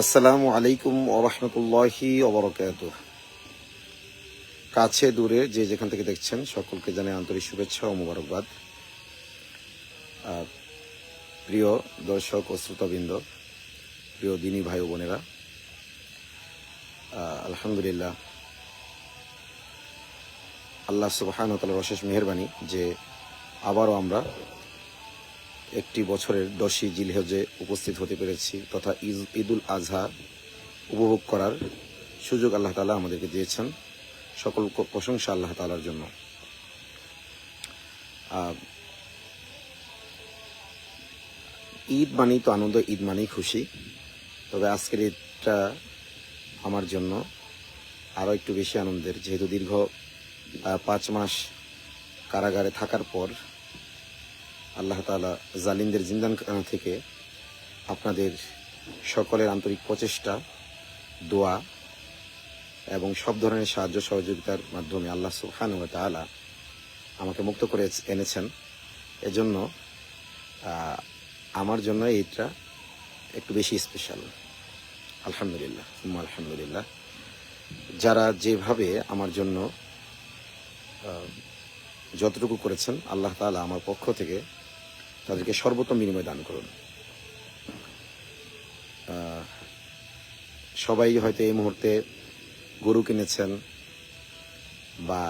আসসালামু আলাইকুম ওরহমতুল্লাহি ওবরাকাতুহ। কাছে দূরে যে যেখান থেকে দেখছেন সকলকে জানাই আন্তরিক শুভেচ্ছা ও মোবারকবাদ। প্রিয় দর্শক ও শ্রোতাবৃন্দ, প্রিয় দিনী ভাই ও বোনেরা, আলহামদুলিল্লাহ, আল্লাহ সুবহানাহু ওয়া তাআলার অশেষ মেহেরবানি যে আবারও আমরা একটি বছরের 10ই জিলহজে উপস্থিত হতে পেরেছি তথা ঈদুল আজহা উপভোগ করার সুযোগ আল্লাহ তাআলা আমাদেরকে দিয়েছেন। সকল প্রশংসা আল্লাহ তাআলার জন্য। ঈদ মানেই তো আনন্দ, ঈদ মানেই খুশি। তবে আজকের ঈদটা আমার জন্য আরও একটু বেশি আনন্দের, যেহেতু দীর্ঘ 5 মাস কারাগারে থাকার পর আল্লাহ তাআলা জালিমদের জিন্দানখানা থেকে আপনাদের সকলের আন্তরিক প্রচেষ্টা, দোয়া এবং সব ধরনের সাহায্য সহযোগিতার মাধ্যমে আল্লাহ সুবহানাহু ওয়া তাআলা আমাকে মুক্ত করে এনেছেন। এজন্য আমার জন্য এইটা একটু বেশি স্পেশাল। আলহামদুলিল্লাহ, আলহামদুলিল্লাহ। যারা যেভাবে আমার জন্য যতটুকু করেছেন, আল্লাহ তাআলা আমার পক্ষ থেকে তাদেরকে সর্বোত্তম বিনিময় দান করুন। সবাই হয়তো এই মুহূর্তে গরু কিনেছেন, বা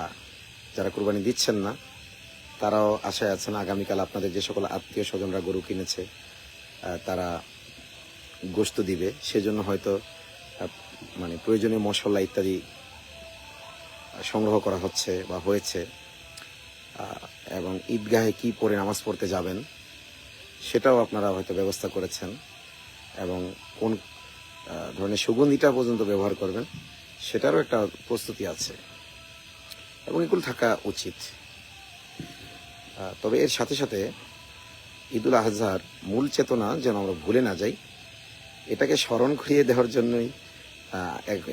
যারা কুরবানি দিচ্ছেন না তারাও আশায় আছেন আগামীকাল আপনাদের যে সকল আত্মীয় স্বজনরা গরু কিনেছে তারা গোশত দিবে। সেজন্য হয়তো প্রয়োজনীয় মশলা ইত্যাদি সংগ্রহ করা হচ্ছে বা হয়েছে, এবং ঈদগাহে কি পরে নামাজ পড়তে যাবেন সেটাও আপনারা হয়তো ব্যবস্থা করেছেন, এবং কোন ধরনের সুগন্ধিটা পর্যন্ত ব্যবহার করবেন সেটারও একটা প্রস্তুতি আছে, এবং এগুলো থাকা উচিত। তবে এর সাথে সাথে ঈদুল আজহার মূল চেতনা যেন আমরা ভুলে না যাই, এটাকে স্মরণ করিয়ে দেওয়ার জন্যই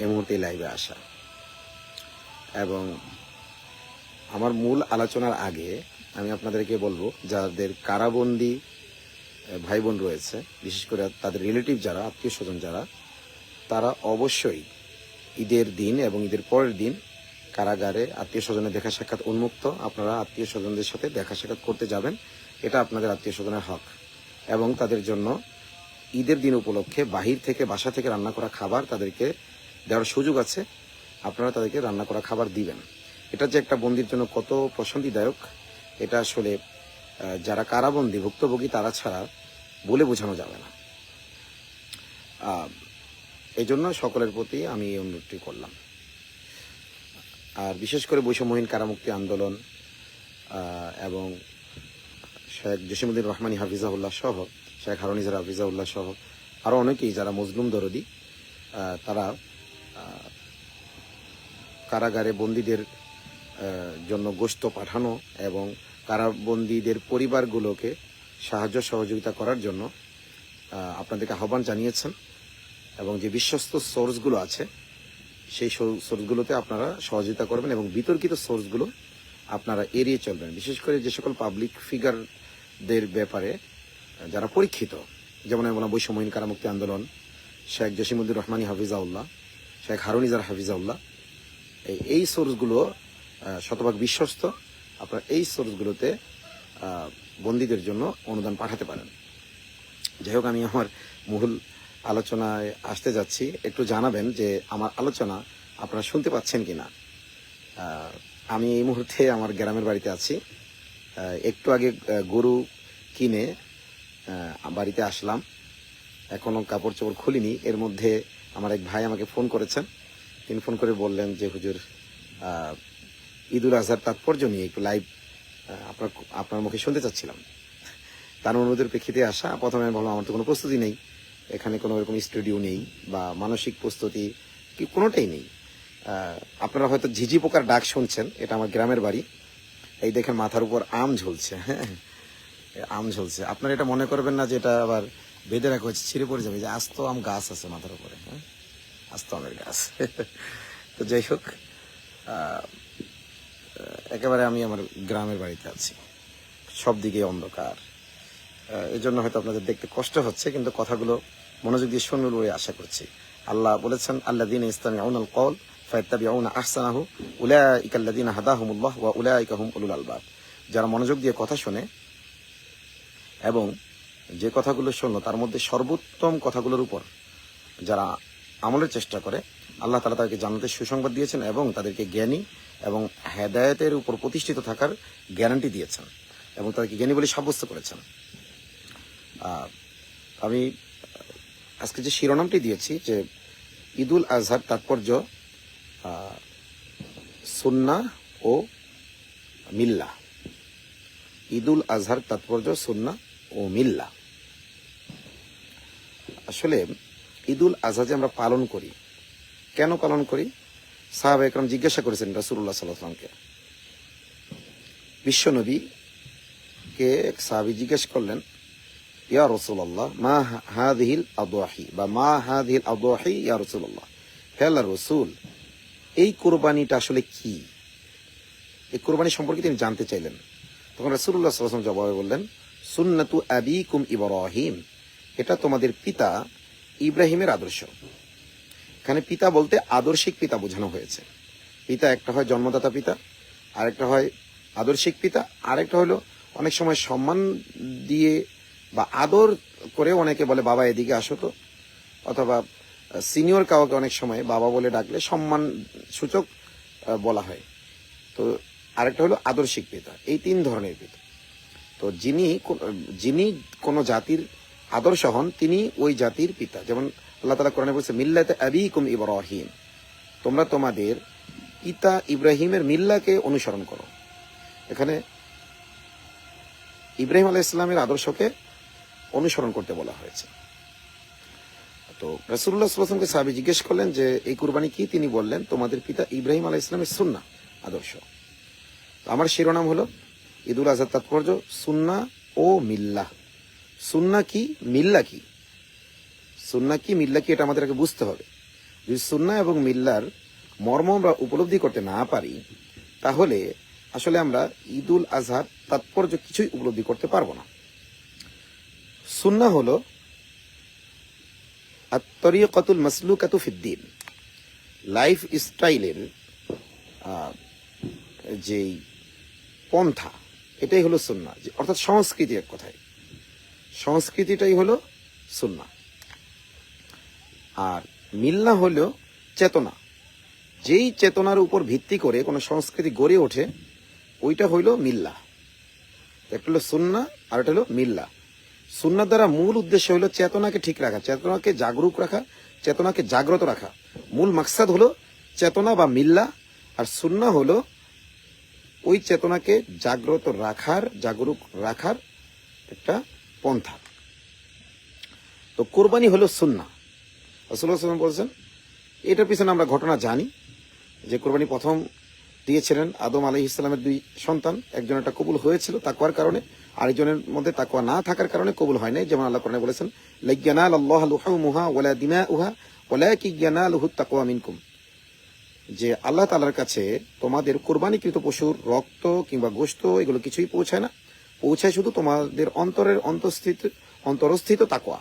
এই মুহূর্তে লাইভে আসা। এবং আমার মূল আলোচনার আগে আমি আপনাদেরকে বলবো, যাদের কারাবন্দী ভাই বোন রয়েছে, বিশেষ করে তাদের রিলেটিভ যারা, আত্মীয় স্বজন যারা, তারা অবশ্যই ঈদের দিন এবং ঈদের পরের দিন কারাগারে আত্মীয় স্বজনের দেখা সাক্ষাৎ উন্মুক্ত। আপনারা আত্মীয় স্বজনদের সাথে দেখা সাক্ষাৎ করতে যাবেন, এটা আপনাদের আত্মীয় স্বজনের হক। এবং তাদের জন্য ঈদের দিন উপলক্ষে বাহির থেকে, বাসা থেকে রান্না করা খাবার তাদেরকে দেওয়ার সুযোগ আছে। আপনারা তাদেরকে রান্না করা খাবার দিবেন। এটা যে একটা বন্দির জন্য কত প্রশান্তিদায়ক, এটা আসলে যারা কারাবন্দী, ভুক্তভোগী, তারা ছাড়া বলে বোঝানো যাবে না। এই জন্য সকলের প্রতি আমি এই অনুরোধটি করলাম। আর বিশেষ করে বৈষম্যহীন কারামুক্তি আন্দোলন এবং শেখ জসিমউদ্দিন রহমানী হাফিজাউল্লাহ সহ, শেখ হারুনিজার হাফিজাউল্লাহ সহ আরও অনেকেই যারা মজলুম দরদি, তারা কারাগারে বন্দীদের জন্য গোশত পাঠানো এবং কারাবন্দীদের পরিবারগুলোকে সাহায্য সহযোগিতা করার জন্য আপনাদেরকে আহ্বান জানিয়েছেন। এবং যে বিশ্বস্ত সোর্সগুলো আছে সেই সোর্সগুলোতে আপনারা সহযোগিতা করবেন, এবং বিতর্কিত সোর্সগুলো আপনারা এড়িয়ে চলবেন। বিশেষ করে যে সকল পাবলিক ফিগারদের ব্যাপারে যারা পরীক্ষিত, যেমন আমি বললাম বৈষম্যহীন কারামুক্তি আন্দোলন, শেখ জসিমউদ্দিন রহমানী হাফিজাউল্লাহ, শেখ হারুনিজার হাফিজাউল্লাহ, এই সোর্সগুলো শতভাগ বিশ্বস্ত। আপনারা এই সোর্সগুলোতে বন্দীদের জন্য অনুদান পাঠাতে পারেন। যাই হোক, আমি আমার মূল আলোচনায় আসতে যাচ্ছি। একটু জানাবেন যে আমার আলোচনা আপনারা শুনতে পাচ্ছেন কিনা। আমি এই মুহূর্তে আমার গ্রামের বাড়িতে আছি। একটু আগে গরু কিনে বাড়িতে আসলাম, এখনো কাপড় চোপড় খুলিনি। এর মধ্যে আমার এক ভাই আমাকে ফোন করেছেন। তিনি ফোন করে বললেন যে হুজুর, ঈদুল আজহার তাৎপর্য নিয়ে একটু লাইভ আপনার মুখে শুনতে চাচ্ছিলাম। তার অনুরোধের প্রেক্ষিতে আসা। প্রথমে আমি বললাম আমার তো কোনো প্রস্তুতি নেই, এখানে কোনো এরকম স্টুডিও নেই বা মানসিক প্রস্তুতি কি কোনোটাই নেই। আপনারা হয়তো ঝিঝি পোকার ডাক শুনছেন, এটা আমার গ্রামের বাড়ি। এই দেখেন মাথার উপর আম ঝুলছে। হ্যাঁ, আম ঝুলছে। আপনারা এটা মনে করবেন না যে এটা আবার বেঁধে রাখা হয়েছে, ছিঁড়ে পড়ে যাবে। যে আস্ত আম গাছ আছে মাথার উপরে, হ্যাঁ, আস্ত আমের গাছ। তো যাই হোক, একেবারে আমি আমার গ্রামের বাড়িতে আছি। সব দিকে অন্ধকার, এই জন্য হয়তো আপনাদের দেখতে কষ্ট হচ্ছে, কিন্তু কথাগুলো মনোযোগ দিয়ে শুনবেন বলে আশা করছি। আল্লাহ বলেছেন, আল্লাযীনা ইসতামিউনাল কওল ফায়াত্তাবিউনা আহসানাহু উলাইকা আল্লাযীনা হাদাহুমুল্লাহ ওয়া উলাইকা হুম উলুল আলবাব। যারা মনোযোগ দিয়ে কথা শোনে এবং যে কথাগুলো শুনলো তার মধ্যে সর্বোত্তম কথাগুলোর উপর যারা আমলের চেষ্টা করে, আল্লাহ তাআলা তাদেরকে জান্নাতের সুসংবাদ দিয়েছেন এবং তাদেরকে জ্ঞানী এবং হেদায়েতের উপর প্রতিষ্ঠিত থাকার গ্যারান্টি দিয়েছেন এবং তাদেরকে জ্ঞানী বলে সাব্যস্ত করেছেন। আমি আজকে যে শিরোনামটি দিয়েছি যে ঈদুল আজহার তাৎপর্য সুন্নাহ ও মিল্লাহ। ঈদুল আজহার তাৎপর্য সুন্নাহ ও মিল্লাহ। আসলে ঈদুল আজহা যে আমরা পালন করি, কেন পালন করি? সাহাবা একরাম জিজ্ঞাসা করেছেন রাসূলুল্লাহ সাল্লাল্লাহু আলাইহি ওয়াসাল্লামকে। বিশ্বনবীকে এক সাহাবী জিজ্ঞেস করলেন, ইয়া রাসূলুল্লাহ মা হাযিহিল আদওয়াহি বা মা হাযিহিল আদওয়াহি ইয়া রাসূলুল্লাহ, হে আল্লাহর রাসূল এই কুরবানিটা আসলে কি? এই কুরবানি সম্পর্কে তিনি জানতে চাইলেন। তখন রাসূলুল্লাহ সাল্লাল্লাহু আলাইহি ওয়াসাল্লাম জবাবে বললেন, সুন্নাতু আবিকুম ইব্রাহিম, এটা তোমাদের পিতা ইব্রাহিমের আদর্শ। এখানে পিতা বলতে আদর্শিক পিতা বোঝানো হয়েছে। পিতা একটা হয় জন্মদাতা পিতা, আরেকটা হয় আদর্শিক পিতা, আরেকটা হলো অনেক সময় সম্মান দিয়ে বা আদর করে অনেকে বলে বাবা এদিকে আসো তো, অথবা সিনিয়র কাউকে অনেক সময় বাবা বলে ডাকলে সম্মান সূচক বলা হয়। তো আরেকটা হলো আদর্শিক পিতা। এই তিন ধরনের পিতা। তো যিনি কোনো জাতির আদর্শ হন তিনি ওই জাতির পিতা। যেমন আল্লাহ তাআলা কোরআনে বলেছে, মিল্লাতে আবিকুম ইব্রাহিম, তোমরা তোমাদের পিতা ইব্রাহিমের মিল্লাকে অনুসরণ করো। এখানে ইব্রাহিম আলাইহিস সালামের আদর্শকে অনুসরণ করতে বলা হয়েছে। তো রাসূলুল্লাহ সাল্লাল্লাহু আলাইহি ওয়াসাল্লামকে সাহাবী জিজ্ঞেস করলেন যে এই কুরবানি কি? তিনি বললেন, তোমাদের পিতা ইব্রাহিম আলাইহিস সালামের সুন্নাহ আদর্শ। আমার শিরোনাম হলো ঈদুল আজহার তাৎপর্য সুন্নাহ ও মিল্লাহ। সুন্নাহ কি, মিল্লাহ কি? সুন্নাহ কি, মিল্লাহ কি, এটা আমাদের আগে বুঝতে হবে। যদি সুন্নাহ এবং মিল্লার মর্ম আমরা উপলব্ধি করতে না পারি, তাহলে আসলে আমরা ঈদুল আজহার তাৎপর্য কিছুই উপলব্ধি করতে পারবো না। সুন্নাহ হলো আত-তরিকাতুল মাসলুকাতু ফিদ-দ্বীন, লাইফ স্টাইলের যেই পন্থা, এটাই হলো সুন্নাহ, অর্থাৎ সংস্কৃতি। এক কথায় সংস্কৃতিটাই হলো সুন্নাহ। আর মিল্লাহ হলো চেতনা। যেই চেতনার উপর ভিত্তি করে কোনো সংস্কৃতি গড়ে ওঠে ওইটা হইল মিল্লাহ। একটা হলো সুন্নাহ আর একটা হলো মিল্লাহ। সুন্নাহ দ্বারা মূল উদ্দেশ্য হলো চেতনাকে ঠিক রাখা, চেতনাকে জাগরুক রাখা, চেতনাকে জাগ্রত রাখা। মূল মাকসাদ হলো চেতনা বা মিল্লাহ। আর সুন্নাহ হলো ওই চেতনাকে জাগ্রত রাখার, জাগরুক রাখার একটা পন্থা। তো কোরবানি হলো সুন্নাহ। রাসূলুল্লাহ সাল্লাল্লাহু আলাইহি ওয়াসাল্লাম বলেছেন, এটার পিছনে আমরা ঘটনা জানি যে কোরবানি প্রথম দিয়েছিলেন আদম আলাইহিস সালামের দুই সন্তান। একজনেরটা কবুল হয়েছিল তাকওয়ার কারণে, আরেকজনের মধ্যে তাকওয়া না থাকার কারণে কবুল হয় নাই। যেমন আল্লাহ কোরআনে বলেছেন, লা ইয়ানালাল্লাহু লুহুমুহা ওয়ালা দিমাউহা ওয়ালাকিন ইয়ানালুহুত তাকওয়া মিনকুম, যে আল্লাহ তাআলার কাছে তোমাদের কোরবানিকৃত পশুর রক্ত কিংবা গোশত এগুলো কিছুই পৌঁছায় না, পৌঁছায় শুধু তোমাদের অন্তরের অন্তরস্থিত তাকওয়া।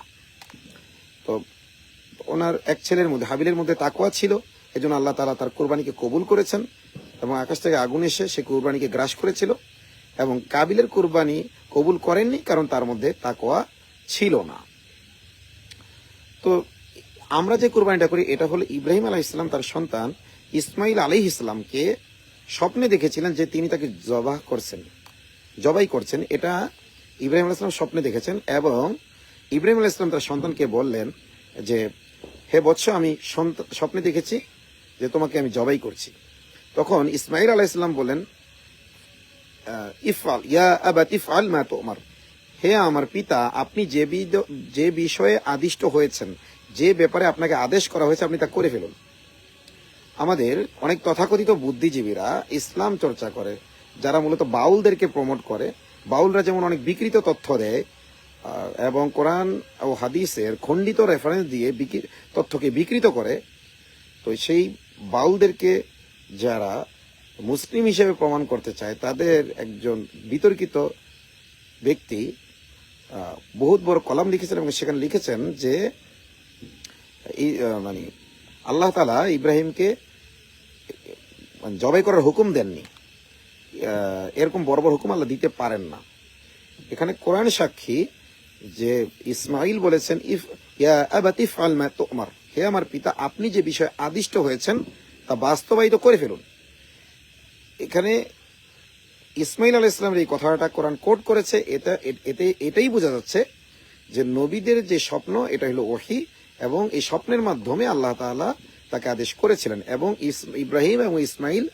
তো ওনার এক ছেলের মধ্যে, হাবিলের মধ্যে তাকওয়া ছিল, এজন্য আল্লাহ তাআলা তার কোরবানিকে কবুল করেছেন এবং আকাশ থেকে আগুন এসে সে কোরবানিকে গ্রাস করেছিল। এবং কাবিলের কোরবানি কবুল করেননি কারণ তার মধ্যে তাকওয়া ছিল না। তো আমরা যে কোরবানিটা করি এটা হলো ইব্রাহিম আলাইহিস সালাম তার সন্তান ইসমাইল আলাইহিস সালামকে স্বপ্নে দেখেছিলেন যে তিনি তাকে জবাই করছেন। এটা ইব্রাহিম আলাইহিস সালাম স্বপ্নে দেখেছেন এবং ইব্রাহিম আলাইহিস সালাম তার সন্তানকে বললেন যে, হে বৎস, আমি স্বপ্নে দেখেছি যে তোমাকে আমি জবাই করছি। তখন ইসমাইল আলাইহিস সালাম বলেন, ইফআল ইয়া আবাতি ইফআল মা তুমার, হে আমার পিতা, আপনি যে বিষয়ে আদিষ্ট হয়েছেন, যে ব্যাপারে আপনাকে আদেশ করা হয়েছে, আপনি তা করে ফেলুন। আমাদের অনেক তথাকথিত বুদ্ধিজীবীরা ইসলাম চর্চা করে, যারা মূলত বাউলদেরকে প্রমোট করে। বাউলরা যেমন অনেক বিকৃত তথ্য দেয় এবং কোরআন ও হাদিসের খণ্ডিত রেফারেন্স দিয়ে তথ্যকে বিকৃত করে, তো সেই বাউলদেরকে যারা মুসলিম হিসেবে প্রমাণ করতে চায় তাদের একজন বিতর্কিত ব্যক্তি বহুত বড় কলাম লিখেছেন এবং সেখানে লিখেছেন যে এই মানে আল্লাহ তাআলা ইব্রাহিমকে জবাই করার হুকুম দেননি। এরকম বড় বড় হুকুম আল্লাহ দিতে পারেন না। এখানে কোরআন সাক্ষী যে ইসমাইল বলেছেন ইয়া আবাতি ইফআল মা তুমার, হে আমার পিতা আপনি যে বিষয়ে আদিষ্ট হয়েছেন তা বাস্তবায়িত করে ফেলুন। এখানে ইসমাইল আলাইহিস সালামের এই কথাটা কোরআন কোট করেছে। এটাই বোঝা যাচ্ছে যে নবীদের যে স্বপ্ন এটা হলো ওহী, এবং এই স্বপ্নের মাধ্যমে আল্লাহ তাআলা তাকে আদেশ করেছিলেন, এবং ইব্রাহিম এবং ইসমাইল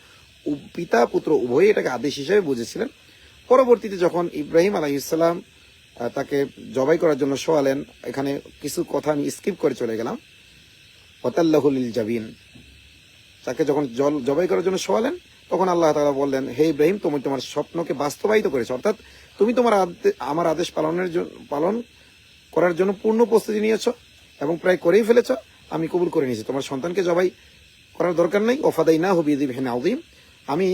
পিতা পুত্র উভয়ই এটাকে আদেশ হিসেবে বুঝেছিলেন। পরবর্তীতে যখন ইব্রাহিম আলাইহিস সালাম তাকে জবাই করার জন্য শোয়ালেন, এখানে কিছু কথা আমি স্কিপ করে চলে গেলাম। ওয়াতাল্লাহু লিল জাবিন, তাকে যখন জবাই করার জন্য শোয়ালেন তখন আল্লাহ তাআলা বললেন, হে ইব্রাহিম তুমি তোমার স্বপ্নকে বাস্তবায়িত করেছো, অর্থাৎ তুমি তোমার আমার আদেশ পালন করার জন্য পূর্ণ প্রস্তুতি নিয়েছো এবং প্রায় করেই ফেলেছো, আমি কবুল করে নিয়েছি, তোমার সন্তানকে জবাই করার দরকার নেই। ওয়াফাদাইনাহু বিযিবহিন আযীম, আমি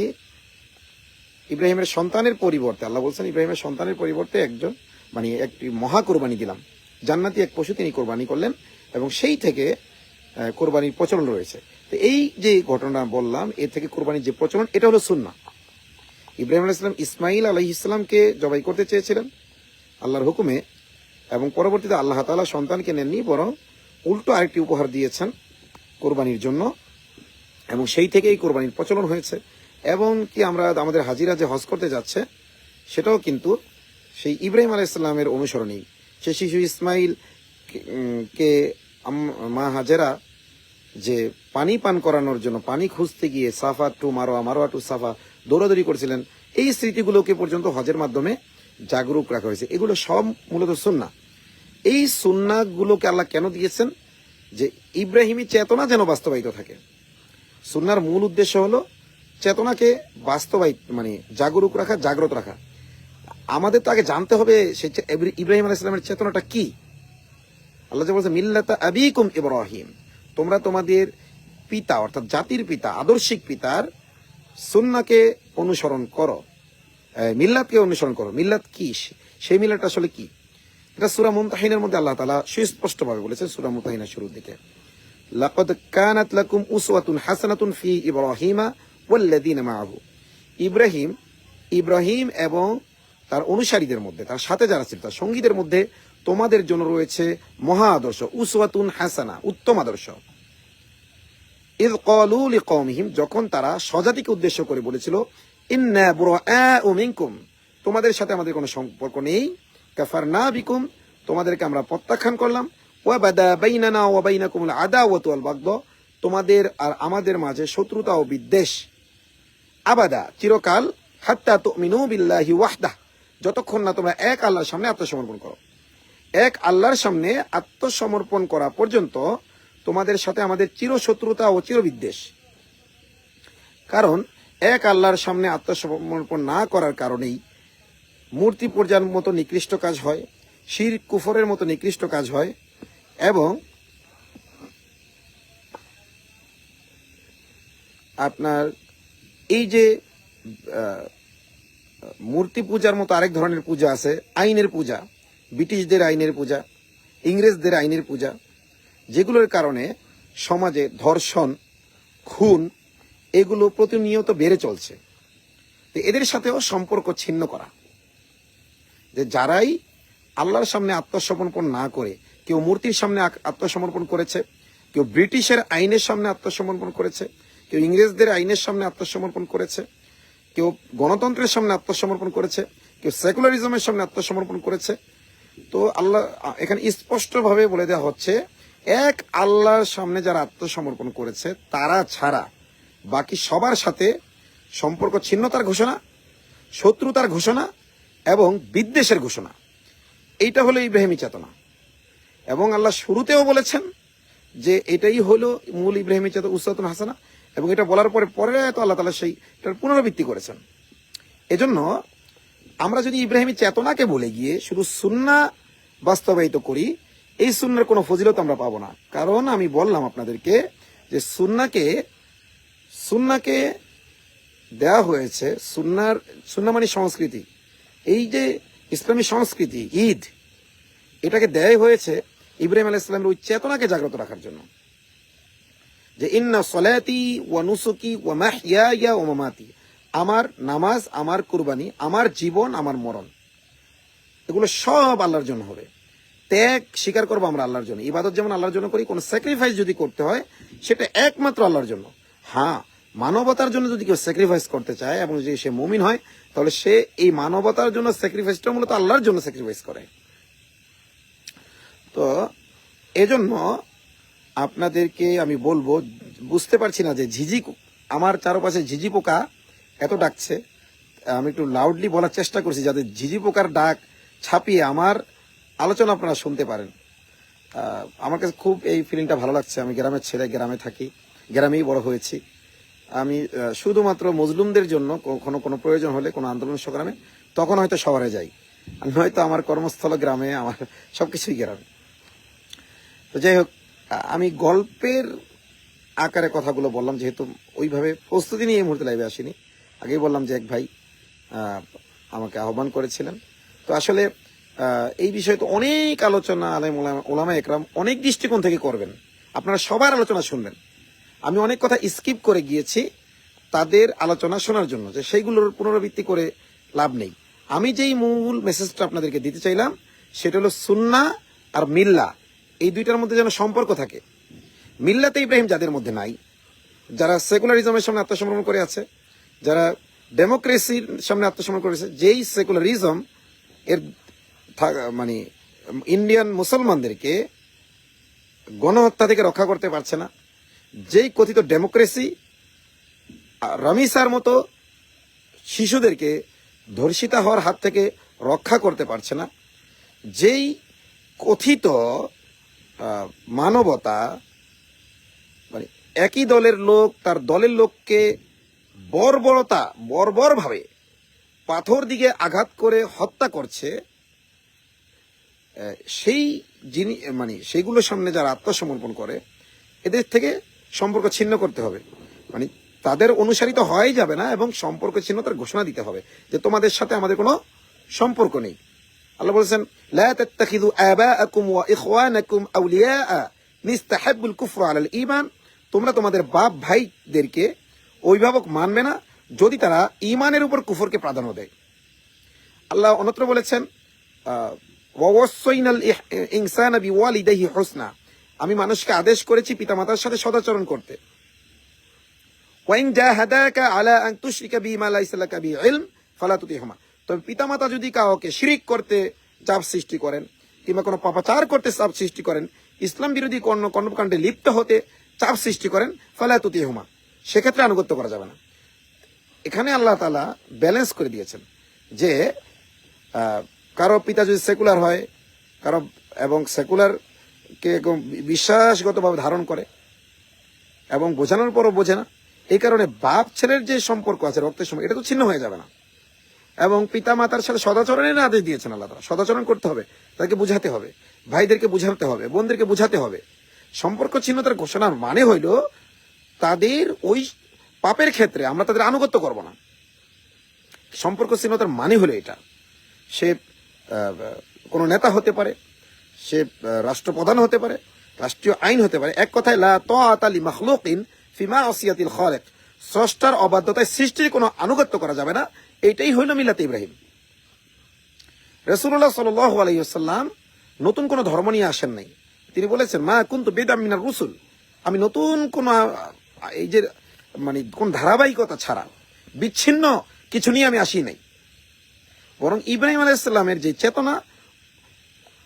ইব্রাহিমের সন্তানের পরিবর্তে, আল্লাহ বলছেন ইব্রাহিমের সন্তানের পরিবর্তে একটি মহা কোরবানি দিলাম, জান্নাতি এক পশু তিনি কোরবানি করলেন, এবং সেই থেকে কোরবানির প্রচলন রয়েছে। তো এই যে ঘটনা বললাম, এর থেকে কোরবানির যে প্রচলন, এটা হলো সুন্নাহ। ইব্রাহিম আলাইহিস সালাম ইসমাইল আলাইহিস সালামকে জবাই করতে চেয়েছিলেন আল্লাহর হুকুমে, এবং পরবর্তীতে আল্লাহ তাআলা সন্তানকে নেননি, বরং উল্টো আরেকটি উপহার দিয়েছেন কোরবানির জন্য, এবং সেই থেকেই কোরবানির প্রচলন হয়েছে। এবং কি আমরা আমাদের হাজিরা যে হজ করতে যাচ্ছে সেটাও কিন্তু সেই ইব্রাহিম আলাইহিস সালামের অনুসরণেই। সেই শিশু ইসমাইল কে মা হাজেরা যে পানি পান করানোর জন্য পানি খুঁজতে গিয়ে সাফা টু মারোয়া, মারোয়া টু সাফা দৌড়াদৌড়ি করেছিলেন, এই স্মৃতিগুলোকে পর্যন্ত হজের মাধ্যমে জাগরুক রাখা হয়েছে। এগুলো সব মূলত সুন্নাহ। এই সুন্নাহগুলোকে আল্লাহ কেন দিয়েছেন? যে ইব্রাহিমী চেতনা যেন বাস্তবায়িত থাকে। সুন্নাহর মূল উদ্দেশ্য হলো চেতনাকে বাস্তবায়িত, জাগরুক রাখা, জাগ্রত রাখা। আমাদের তো আগে জানতে হবে সেই ইব্রাহিম আলাইহিস সালামের চেতনাটা কি। আল্লাহ যে বলছে মিল্লাতা আবিকুম ইব্রাহিম, তোমরা তোমাদের পিতা অর্থাৎ জাতির পিতা, আদর্শিক পিতার সুন্নাহকে অনুসরণ করো, মিল্লাতকে অনুসরণ করো। মিল্লাত কি? সেই মিল্লাত আসলে কি? এটা সূরা মুমতাহিনার মধ্যে আল্লাহ তাআলা সুস্পষ্টভাবে বলেছেন। সূরা মুমতাহিনার শুরুর দিকে লাকাদ কানাত লাকুম উসওয়াতুন হাসানাতুন ফি ইব্রাহিমা ওয়াল্লাযীনা মাআহু, ইব্রাহিম এবং তার অনুসারীদের মধ্যে, তার সাথে যারা ছিল, তার সঙ্গীদের মধ্যে তোমাদের জন্য রয়েছে মহা আদর্শ, উসওয়াতুন হাসানা, উত্তম আদর্শ। ইয ক্বালু লিকওমিহিম, যখন তারা স্বজাতিকে উদ্দেশ্য করে বলেছিল, ইন্না বুরাআউ মিনকুম, তোমাদের সাথে আমাদের কোনো সম্পর্ক নেই, কাফারনা বিকুম, তোমাদেরকে আমরা প্রত্যাখ্যান করলাম, ওয়া বাদা বাইনানা ওয়া বাইনাকুমুল আদাওয়াতু ওয়াল বাগদা, তোমাদের আর আমাদের মাঝে শত্রুতা ও বিদ্বেষ, আবাদা, চিরকাল, হাত্তা তুমিনু বিল্লাহি ওয়াহদাহ, যতক্ষণ না তোমরা এক আল্লাহর সামনে আত্মসমর্পণ করো। এক আল্লাহর সামনে আত্মসমর্পণ করা পর্যন্ত তোমাদের সাথে আমাদের চিরশত্রুতা ও চিরবিদ্বেষ। কারণ এক আল্লাহর সামনে আত্মসমর্পণ না করার কারণেই মূর্তি পূজার মতো নিকৃষ্ট কাজ হয়, শিরক কুফরের মতো নিকৃষ্ট কাজ হয়, এবং আপনার এই যে মূর্তি পূজার মতো আরেক ধরনের পূজা আছে, আইনের পূজা, ব্রিটিশদের আইনের পূজা, ইংরেজদের আইনের পূজা, যেগুলোর কারণে সমাজে ধর্ষণ, খুন এগুলো প্রতিনিয়ত বেড়ে চলছে। তো এদের সাথেও সম্পর্ক ছিন্ন করা, যে যারাই আল্লাহর সামনে আত্মসমর্পণ না করে, কেউ মূর্তির সামনে আত্মসমর্পণ করেছে, কেউ ব্রিটিশের আইনের সামনে আত্মসমর্পণ করেছে, কেউ ইংরেজদের আইনের সামনে আত্মসমর্পণ করেছে, কেউ গণতন্ত্রের সামনে আত্মসমর্পণ করেছে, কেউ সেকুলারিজমের সামনে আত্মসমর্পণ করেছে। তো আল্লাহ এখানে স্পষ্টভাবে বলে দেওয়া হচ্ছে, এক আল্লাহর সামনে যারা আত্মসমর্পণ করেছে তারা ছাড়া বাকি সবার সাথে সম্পর্ক ছিন্নতার ঘোষণা, শত্রুতার ঘোষণা এবং বিদ্বেষের ঘোষণা। এইটা হলো ইব্রাহিমী চেতনা। এবং আল্লাহ শুরুতেও বলেছেন যে এটাই হলো মূল ইব্রাহিমী চেতনা, উসওয়াতুন হাসানা, এবং এটা বলার পরে তো আল্লাহ তাআলা সেইটার পুনরাবৃত্তি করেছেন। এজন্য আমরা যদি ইব্রাহিমী চেতনাকে বলে গিয়ে শুধু সুন্নাহ বাস্তবায়িত করি, এই সুন্নাহর কোনো ফজিলত আমরা পাবো না। কারণ আমি বললাম আপনাদেরকে যে সুন্নাহকে দেওয়া হয়েছে, সুন্নাহ মানে সংস্কৃতি। এই যে ইসলামী সংস্কৃতি, ঈদ, এটাকে দেয় হয়েছে ইব্রাহিম আলাইহিস সালামের ওই চেতনাকে জাগ্রত রাখার জন্য, যে ইন্না সলাতি ওয়া নুসুকি ওয়া মাহইয়ায়া ওয়া মামাতি, আমার নামাজ, আমার কুরবানি, আমার জীবন, আমার মরণ, এগুলো সব আল্লাহর জন্য হবে। ত্যাগ স্বীকার করবো আমরা আল্লাহর জন্য। ইবাদত যেমন আল্লাহর জন্য করি, কোনো স্যাক্রিফাইস যদি করতে হয় সেটা একমাত্র আল্লাহর জন্য। হ্যাঁ, মানবতার জন্য যদি কেউ স্যাক্রিফাইস করতে চায় এবং যদি সে মুমিন হয়, তাহলে সে এই মানবতার জন্য স্যাক্রিফাইসটা মূলত আল্লাহর জন্য স্যাক্রিফাইস করে। তো এজন্য আপনাদেরকে আমি বলবো, বুঝতে পারছি না যে আমার চারপাশে ঝিঝি পোকা এত ডাকছে, আমি একটু লাউডলি বলার চেষ্টা করছি যাতে ঝিঝি পোকার ডাক ছাপিয়ে আমার আলোচনা আপনারা শুনতে পারেন। আমার কাছে খুব এই ফিলিংটা ভালো লাগছে। আমি গ্রামের ছেলে, গ্রামে থাকি, গ্রামেই বড় হয়েছি। আমি শুধুমাত্র মজলুমদের জন্য কখনো কোনো প্রয়োজন হলে, কোনো আন্দোলন সংগ্রামে, তখন হয়তো শহরে যাই, আর নয়তো আমার কর্মস্থল গ্রামে, আমার সবকিছুই গ্রামে। তো যাই হোক, আমি গল্পের আকারে কথাগুলো বললাম, যেহেতু ওইভাবে প্রস্তুতি নিয়ে এই মুহূর্তে লাইভে আসিনি। আগেই বললাম যে এক ভাই আমাকে আহ্বান করেছিলেন। তো আসলে এই বিষয়ে তো অনেক আলোচনা আলেম ওলামা একরাম অনেক দৃষ্টিকোণ থেকে করবেন, আপনারা সবার আলোচনা শুনবেন। আমি অনেক কথা স্কিপ করে গিয়েছি তাদের আলোচনা শোনার জন্য, যে সেইগুলোর পুনরাবৃত্তি করে লাভ নেই। আমি যেই মূল মেসেজটা আপনাদেরকে দিতে চাইলাম সেটা হলো সুন্নাহ আর মিল্লা, এই দুইটার মধ্যে যেন সম্পর্ক থাকে। মিল্লাতে ইব্রাহিম যাদের মধ্যে নাই, যারা সেকুলারিজমের সামনে আত্মসমর্পণ করে আছে, যারা ডেমোক্রেসির সামনে আত্মসমর্পণ করেছে, যেই সেকুলারিজম এর মানে ইন্ডিয়ান মুসলমানদেরকে গণহত্যা থেকে রক্ষা করতে পারছে না, যেই কথিত ডেমোক্রেসি রামিসার মতো শিশুদেরকে ধর্ষিতা হওয়ার হাত থেকে রক্ষা করতে পারছে না, যেই কথিত মানবতা, মানে একই দলের লোক তার দলের লোককে বর্বরভাবে পাথর দিকে আঘাত করে হত্যা করছে, সেই মানে সেইগুলোর সামনে যারা আত্মসমর্পণ করে, এদের থেকে সম্পর্ক ছিন্ন করতে হবে। মানে তাদের অনুসারিত হওয়াই যাবে না, এবং সম্পর্ক ছিন্নতার ঘোষণা দিতে হবে যে তোমাদের সাথে আমাদের কোনো সম্পর্ক নেই। আল্লাহ বলেছেন, লা তাত্তাখিযু আবাআকুম ওয়া ইখওয়ানাকুম আউলিয়া নিস্তাহাব্বুল কুফরা আলাল ঈমান, তোমরা তোমাদের বাপ ভাইদেরকে অভিভাবক মানবে না যদি তারা ঈমানের উপর কুফরকে প্রাধান্য দেয়। আল্লাহ অন্যত্র বলেছেন, ওয়াওয়াসাইনাল ইনসানা বিওয়ালিদাইহি হুসনা, আমি মানুষকে আদেশ করেছি পিতামাতার সাথে সদাচরণ করতে। ওয়াইন জাহাদাকা আলা আন তুশরিকা বিমা লাইসা লাকা বিহি ইলম ফালা তুতিহুমা, তবে পিতামাতা যদি কাউকে শিরিক করতে চাপ সৃষ্টি করেন, কিংবা কোনো পাপাচার করতে চাপ সৃষ্টি করেন, ইসলাম বিরোধী কর্মকাণ্ডে লিপ্ত হতে চাপ সৃষ্টি করেন, ফালা তুতিহুমা, সেক্ষেত্রে আনুগত্য করা যাবে না। এখানে আল্লাহ তাআলা ব্যালেন্স করে দিয়েছেন যে কারো পিতা যদি সেকুলার হয়, কারো এবং সেকুলারকে বিশ্বাসগতভাবে ধারণ করে এবং বোঝানোর পরও বোঝে না, এই কারণে বাপ ছেলের যে সম্পর্ক আছে, রক্তের সম্পর্ক, এটা তো ছিন্ন হয়ে যাবে না। এবং পিতা মাতার সাথে সদাচরণের আদেশ দিয়েছেন আল্লাহ তাআলা, সদাচরণ করতে হবে, তাদেরকে বুঝাতে হবে, ভাইদেরকে বুঝাতে হবে, বোনদেরকে বুঝাতে হবে। সম্পর্ক ছিন্নতার ঘোষণার মানে হইল তাদের ওই পাপের ক্ষেত্রে আমরা তাদের আনুগত্য করব না। সম্পর্ক ছিন্নতার মানে হলো এটা। সে কোনো নেতা হতে পারে, সে রাষ্ট্রপ্রধান হতে পারে, রাষ্ট্রীয় আইন হতে পারে। এক কথায়, লা তাআতা লি মাখলুকিন ফি মাসিয়াতিল খালিক, স্রষ্টার অবাধ্যতায় সৃষ্টির কোনো আনুগত্য করা যাবে না। এইটাই হইল মিল্লাতে ইব্রাহিম। রাসূলুল্লাহ সাল্লাল্লাহু আলাইহি ওয়াসাল্লাম নতুন কোনো ধর্ম নিয়ে আসেন নাই। তিনি বলেছেন, মা কুনতু বিদআম মিনার রুসুল, আমি নতুন কোন এই যে মানে কোন ধারাবাহিকতা ছাড়া বিচ্ছিন্ন কিছু নিয়ে আমি আসি নাই। বরং ইব্রাহিম আলাইহিস সালামের যে চেতনা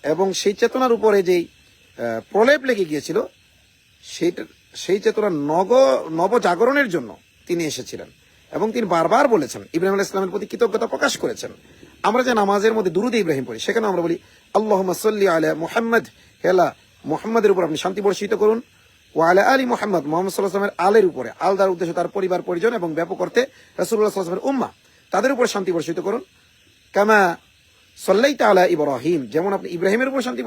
এবং সেই চেতনার উপরে যেই প্রলেপ লেগে গিয়েছিল, সেই চেতনার নবজাগরণের জন্য তিনি এসেছিলেন। এবং তিনি বারবার বলেছেন, ইব্রাহিম আলাইহিস সালামের প্রতি কৃতজ্ঞতা প্রকাশ করেছেন। আমরা যে নামাজের মধ্যে দুরূদে ইব্রাহিম পড়ি, সেখানে আমরা বলি, আল্লাহুম্মা সাল্লি আলা মুহাম্মদ, হে আল্লাহ মুহাম্মাদের উপর আপনি শান্তি বর্ষিত করুন, ওয়া আলা আলি মুহাম্মদ, মুহাম্মদ সাল্লাল্লাহু আলাইহি ওয়াসাল্লামের আলের উপরে, আল দ্বারা উদ্দেশ্য তার পরিবার পরিজন এবং ব্যাপক অর্থে রাসূলুল্লাহ সাল্লাল্লাহু আলাইহি ওয়াসাল্লামের উম্মাহ, তাদের উপর শান্তি বর্ষিত করুন। কামা সাল্লাইতা আলা ইব্রাহিম, যেমন আপনি ইব্রাহিমের উপর শান্তি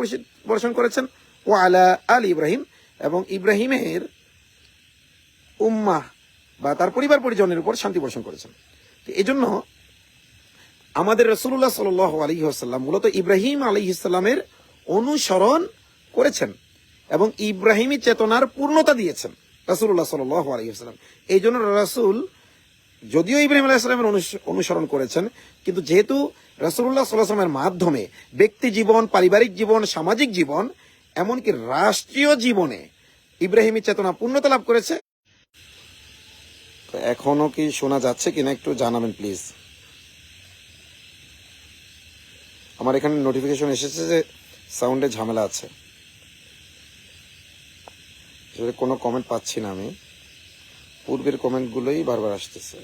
বর্ষণ করেছেন, ওয়া আলা আলি ইব্রাহিম, এবং ইব্রাহিমের উম্মাহ বা তার পরিবার পরিজনের উপর শান্তি বর্ষণ করেছেন। এই জন্য আমাদের রাসূলুল্লাহ সাল্লাল্লাহু আলাইহি ওয়াসাল্লাম মূলত ইব্রাহিম আলাইহিস সালামের অনুসরণ করেছেন এবং ইব্রাহিমী চেতনার পূর্ণতা দিয়েছেন রাসূলুল্লাহ সাল্লাল্লাহু আলাইহি ওয়াসাল্লাম। এই জন্য রাসূল যদিও ইব্রাহিম আলাইহিস সালামের অনুসরণ করেছেন, কিন্তু যেহেতু রাসূলুল্লাহ সাল্লাল্লাহু আলাইহি ওয়াসাল্লামের মাধ্যমে ব্যক্তি জীবন, পারিবারিক জীবন, সামাজিক জীবন, এমনকি রাষ্ট্রীয় জীবনে ইব্রাহিমী চেতনা পূর্ণতা লাভ করেছে। তো এখনো কি শোনা যাচ্ছে কিনা একটু জানাবেন প্লিজ। আমার এখানে নোটিফিকেশন এসেছে যে সাউন্ডে ঝামেলা আছে, কোনো কমেন্ট পাচ্ছি না আমি, পূর্বের কমেন্টগুলোই বারবার আসতেছে।